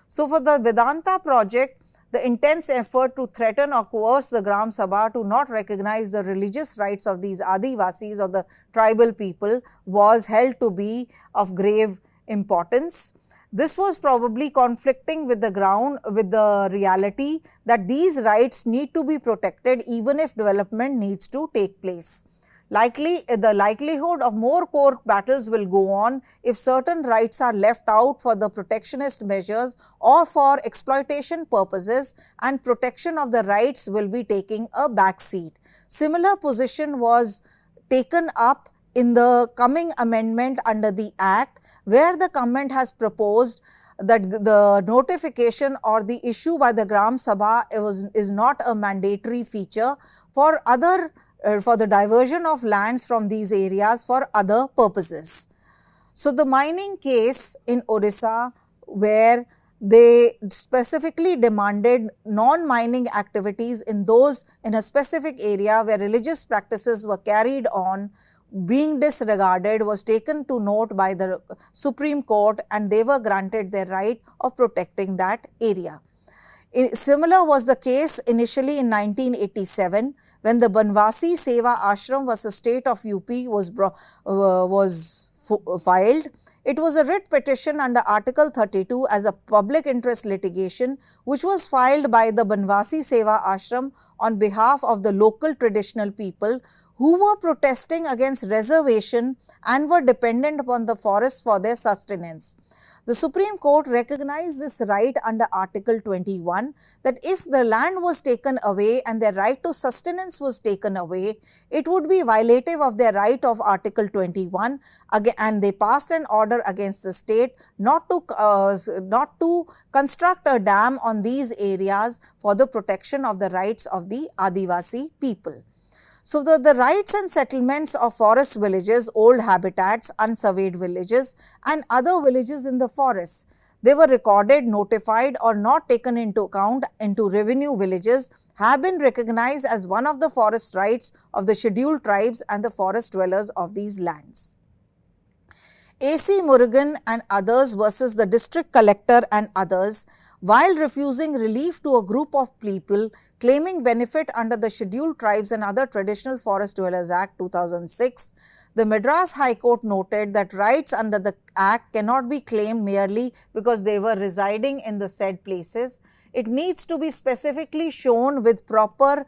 So, for the Vedanta project, the intense effort to threaten or coerce the Gram Sabha to not recognize the religious rights of these Adivasis or the tribal people was held to be of grave importance. This was probably conflicting with the reality that these rights need to be protected even if development needs to take place. The likelihood of more court battles will go on if certain rights are left out for the protectionist measures or for exploitation purposes, and protection of the rights will be taking a back seat. Similar position was taken up in the coming amendment under the Act, where the government has proposed that the notification or the issue by the Gram Sabha is not a mandatory feature for the diversion of lands from these areas for other purposes. So, the mining case in Odisha, where they specifically demanded non-mining activities in a specific area where religious practices were carried on, being disregarded, was taken to note by the Supreme Court, and they were granted their right of protecting that area. Similar was the case initially in 1987, when the Banvasi Seva Ashram vs. State of UP was filed. It was a writ petition under Article 32 as a public interest litigation, which was filed by the Banvasi Seva Ashram on behalf of the local traditional people who were protesting against reservation and were dependent upon the forests for their sustenance. The Supreme Court recognized this right under Article 21, that if the land was taken away and their right to sustenance was taken away, it would be violative of their right of Article 21, and they passed an order against the state not to construct a dam on these areas for the protection of the rights of the Adivasi people. So, the rights and settlements of forest villages, old habitats, unsurveyed villages and other villages in the forests, they were recorded, notified or not taken into account into revenue villages, have been recognized as one of the forest rights of the scheduled tribes and the forest dwellers of these lands. A.C. Murugan and others versus the district collector and others, while refusing relief to a group of people claiming benefit under the Scheduled Tribes and Other Traditional Forest Dwellers Act 2006, the Madras High Court noted that rights under the Act cannot be claimed merely because they were residing in the said places. It needs to be specifically shown with proper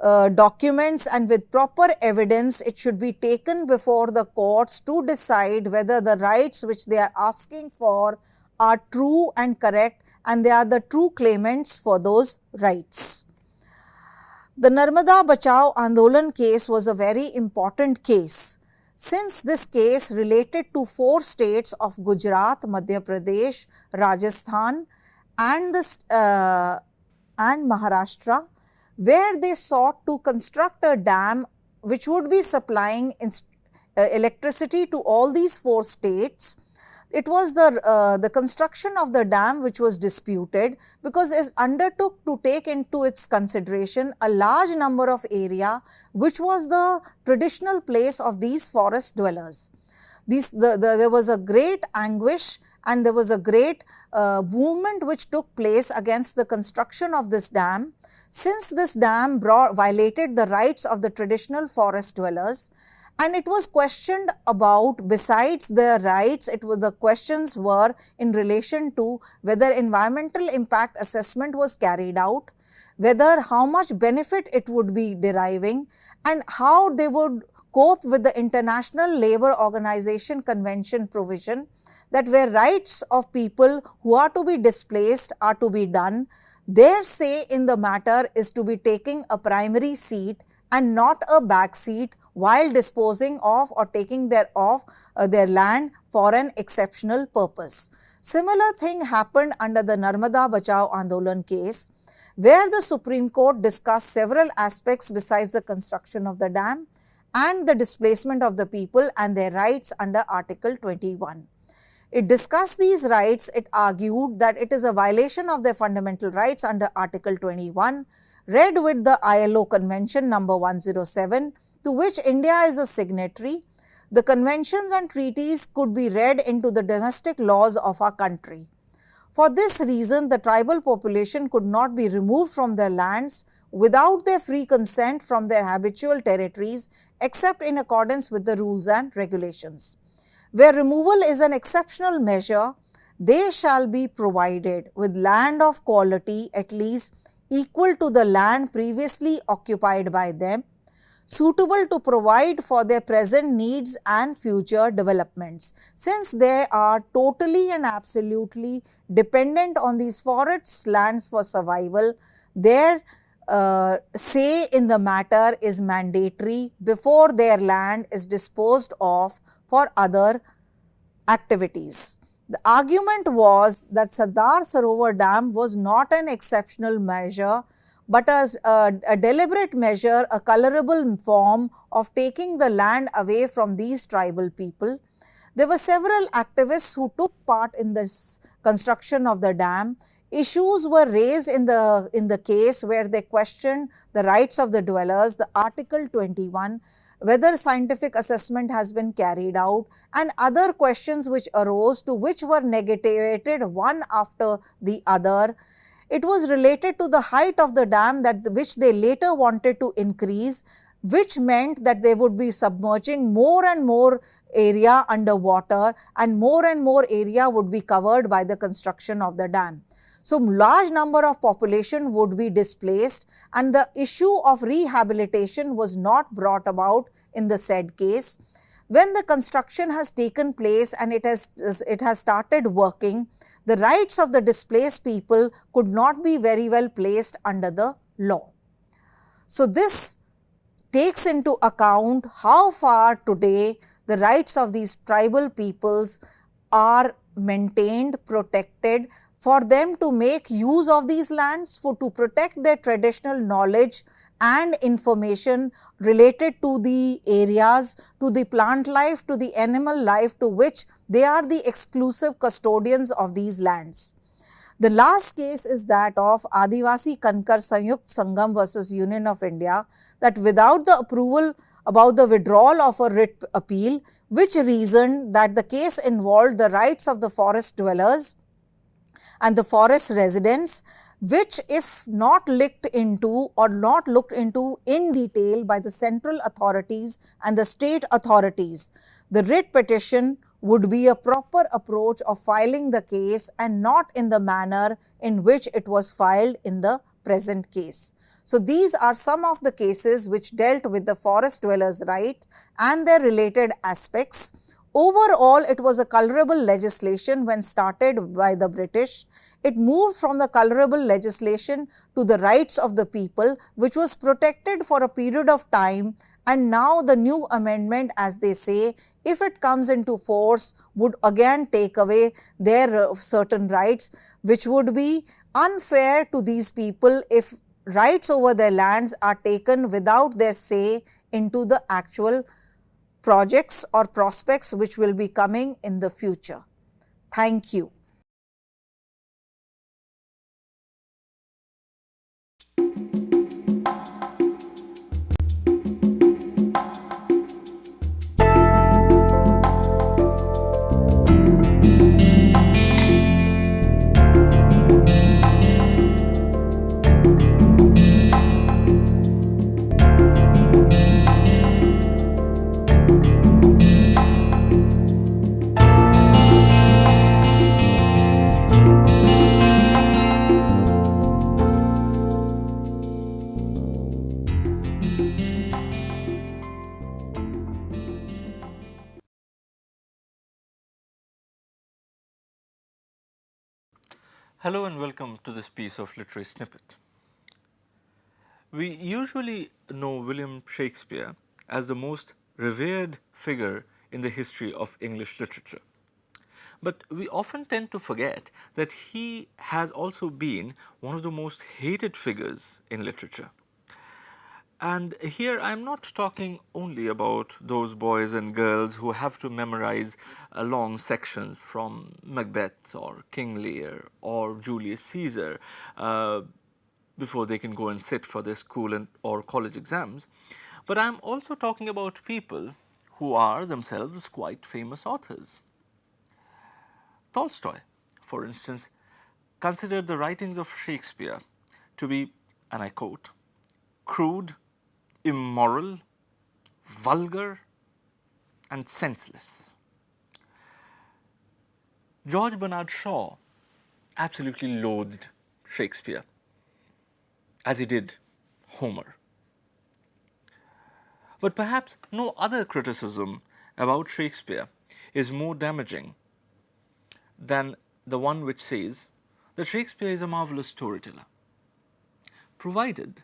documents and with proper evidence. It should be taken before the courts to decide whether the rights which they are asking for are true and correct, and they are the true claimants for those rights. The Narmada Bachao Andolan case was a very important case, since this case related to 4 states of Gujarat, Madhya Pradesh, Rajasthan and Maharashtra, where they sought to construct a dam which would be supplying electricity to all these 4 states. It was the construction of the dam which was disputed, because it undertook to take into its consideration a large number of area which was the traditional place of these forest dwellers. There was a great anguish and there was a great movement which took place against the construction of this dam, since this dam violated the rights of the traditional forest dwellers. And it was questioned about, besides their rights, the questions were in relation to whether environmental impact assessment was carried out, whether how much benefit it would be deriving, and how they would cope with the International Labour Organization Convention provision, that where rights of people who are to be displaced are to be done, their say in the matter is to be taking a primary seat and not a back seat while disposing of or taking their land for an exceptional purpose. Similar thing happened under the Narmada Bachao Andolan case, where the Supreme Court discussed several aspects besides the construction of the dam and the displacement of the people and their rights under Article 21. It discussed these rights. It argued that it is a violation of their fundamental rights under Article 21, read with the ILO Convention number 107, to which India is a signatory. The conventions and treaties could be read into the domestic laws of our country. For this reason, the tribal population could not be removed from their lands without their free consent from their habitual territories, except in accordance with the rules and regulations. Where removal is an exceptional measure, they shall be provided with land of quality at least equal to the land previously occupied by them, suitable to provide for their present needs and future developments. Since they are totally and absolutely dependent on these forest lands for survival, their say in the matter is mandatory before their land is disposed of for other activities. The argument was that Sardar Sarovar Dam was not an exceptional measure, but as a deliberate measure, a colorable form of taking the land away from these tribal people. There were several activists who took part in this construction of the dam. Issues were raised in the case where they questioned the rights of the dwellers, the Article 21, whether scientific assessment has been carried out, and other questions which arose, to which were negated one after the other. It was related to the height of the dam which they later wanted to increase, which meant that they would be submerging more and more area underwater, and more area would be covered by the construction of the dam. So, large number of population would be displaced, and the issue of rehabilitation was not brought about in the said case. When the construction has taken place and it has started working, the rights of the displaced people could not be very well placed under the law. So, this takes into account how far today the rights of these tribal peoples are maintained, protected, for them to make use of these lands, to protect their traditional knowledge and information related to the areas, to the plant life, to the animal life, to which they are the exclusive custodians of these lands. The last case is that of Adivasi Kankar Sanyukt Sangam versus Union of India, that without the approval about the withdrawal of a writ appeal, which reasoned that the case involved the rights of the forest dwellers and the forest residents, which if not looked into in detail by the central authorities and the state authorities, the writ petition would be a proper approach of filing the case and not in the manner in which it was filed in the present case. So, these are some of the cases which dealt with the forest dwellers' right and their related aspects. Overall, it was a colorable legislation when started by the British. It moved from the colorable legislation to the rights of the people, which was protected for a period of time, and now the new amendment, as they say, if it comes into force, would again take away their certain rights, which would be unfair to these people if rights over their lands are taken without their say into the actual projects or prospects which will be coming in the future. Thank you. Hello and welcome to this piece of literary snippet. We usually know William Shakespeare as the most revered figure in the history of English literature. But we often tend to forget that he has also been one of the most hated figures in literature. And here I'm not talking only about those boys and girls who have to memorize long sections from Macbeth or King Lear or Julius Caesar before they can go and sit for their school or college exams. But I'm also talking about people who are themselves quite famous authors. Tolstoy, for instance, considered the writings of Shakespeare to be, and I quote, crude, immoral, vulgar, and senseless. George Bernard Shaw absolutely loathed Shakespeare, as he did Homer. But perhaps no other criticism about Shakespeare is more damaging than the one which says that Shakespeare is a marvelous storyteller, provided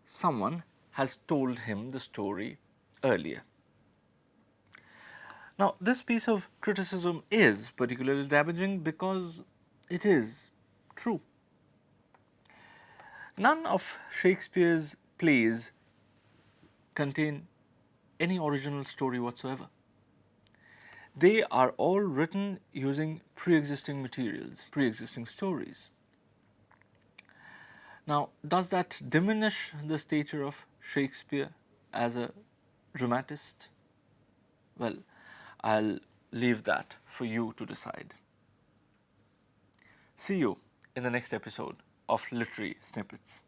someone has told him the story earlier. Now, this piece of criticism is particularly damaging because it is true. None of Shakespeare's plays contain any original story whatsoever. They are all written using pre-existing materials, pre-existing stories. Now, does that diminish the stature of Shakespeare as a dramatist? Well, I'll leave that for you to decide. See you in the next episode of Literary Snippets.